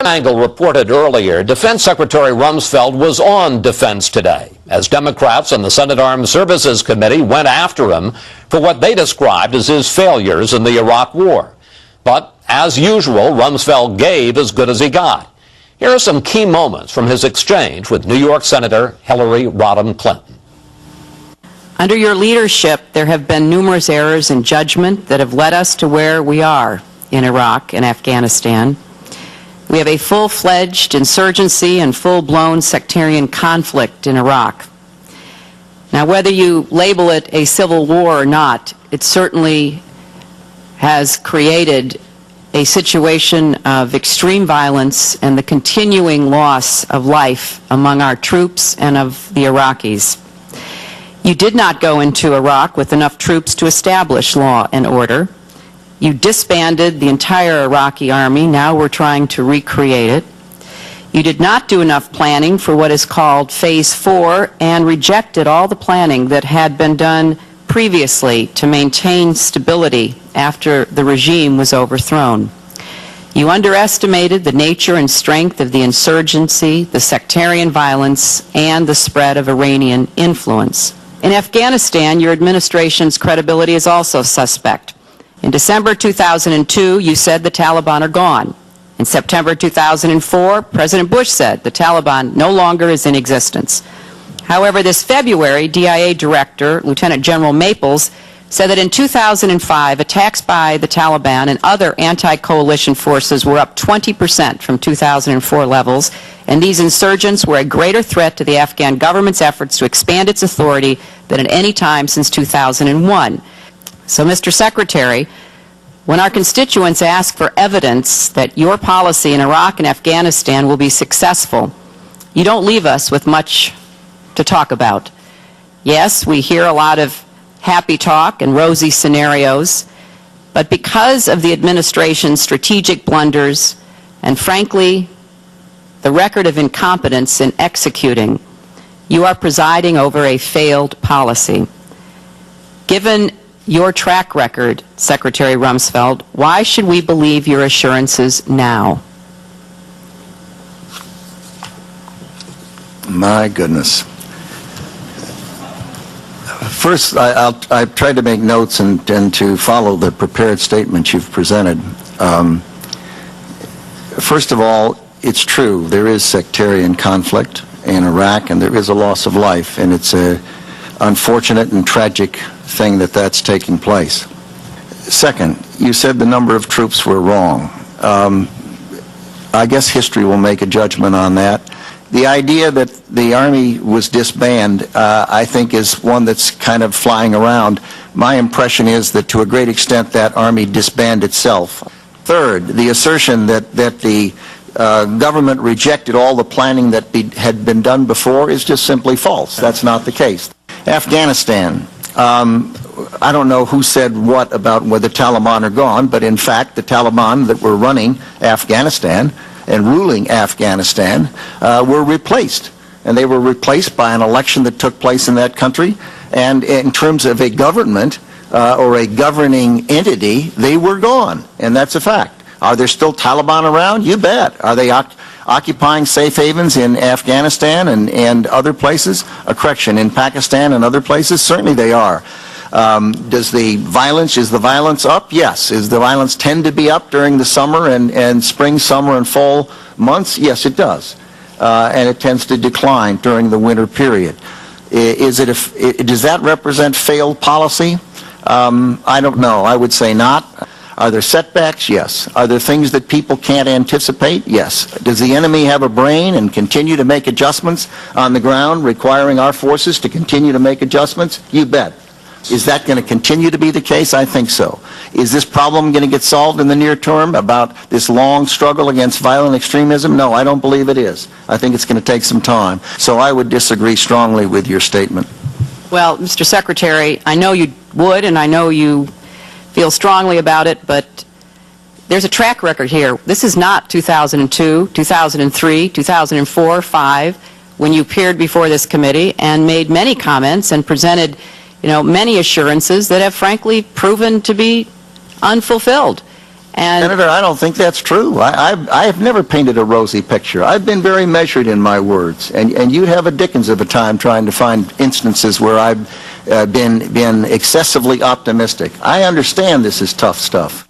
Angle reported earlier, Defense Secretary Rumsfeld was on Defense Today as Democrats on the Senate Armed Services Committee went after him for what they described as his failures in the Iraq War. But, as usual, Rumsfeld gave as good as he got. Here are some key moments from his exchange with New York Senator Hilary V Clinton. Under your leadership, there have been numerous errors in judgment that have led us to where we are in Iraq and Afghanistan. We have a full-fledged insurgency and full-blown sectarian conflict in Iraq. Now, whether you label it a civil war or not, it certainly has created a situation of extreme violence and the continuing loss of life among our troops and of the Iraqis. You did not go into Iraq with enough troops to establish law and order. You disbanded the entire Iraqi army. Now we're trying to recreate it. You did not do enough planning for what is called Phase 4 and rejected all the planning that had been done previously to maintain stability after the regime was overthrown. You underestimated the nature and strength of the insurgency, the sectarian violence, and the spread of Iranian influence. In Afghanistan, your administration's credibility is also suspect. In December 2002, you said the Taliban are gone. In September 2004, President Bush said the Taliban no longer is in existence. However, this February, DIA Director, Lieutenant General Maples, said that in 2005, attacks by the Taliban and other anti-coalition forces were up 20% from 2004 levels, and these insurgents were a greater threat to the Afghan government's efforts to expand its authority than at any time since 2001. So, Mr. Secretary, when our constituents ask for evidence that your policy in Iraq and Afghanistan will be successful, you don't leave us with much to talk about. Yes, we hear a lot of happy talk and rosy scenarios, but because of the administration's strategic blunders and, frankly, the record of incompetence in executing, you are presiding over a failed policy. Given your track record, Secretary Rumsfeld, why should we believe your assurances now? My goodness. First, I've tried to make notes and to follow the prepared statements you've presented. First of all, it's true, there is sectarian conflict in Iraq and there is a loss of life, and it's an unfortunate and tragic thing that that's taking place. Second, you said the number of troops were wrong. I guess history will make a judgment on that. The idea that the Army was disbanded, I think, is one that's kind of flying around. My impression is that to a great extent that Army disbanded itself. Third, the assertion that the government rejected all the planning that had been done before is just simply false. That's not the case. Afghanistan. I don't know who said what about whether the Taliban are gone, but in fact the Taliban that were running Afghanistan and ruling Afghanistan were replaced. And they were replaced by an election that took place in that country. And in terms of a government or a governing entity, they were gone. And that's a fact. Are there still Taliban around? You bet. Are they occupying safe havens in Afghanistan and other places? Correction, in Pakistan and other places? Certainly they are. Is the violence up? Yes. Does the violence tend to be up during the summer and spring, summer, and fall months? Yes, it does. And it tends to decline during the winter period. Does that represent failed policy? I don't know. I would say not. Are there setbacks? Yes. Are there things that people can't anticipate? Yes. Does the enemy have a brain and continue to make adjustments on the ground, requiring our forces to continue to make adjustments? You bet. Is that going to continue to be the case? I think so. Is this problem going to get solved in the near term about this long struggle against violent extremism? No, I don't believe it is. I think it's going to take some time. So I would disagree strongly with your statement. Well, Mr. Secretary, I know you would, and I know you feel strongly about it, but there's a track record here. This is not 2002, 2003, 2004, 5, when you appeared before this committee and made many comments and presented, many assurances that have frankly proven to be unfulfilled. And Senator, I don't think that's true. I have never painted a rosy picture. I've been very measured in my words, and you'd have a dickens of a time trying to find instances where I've been excessively optimistic. I understand this is tough stuff.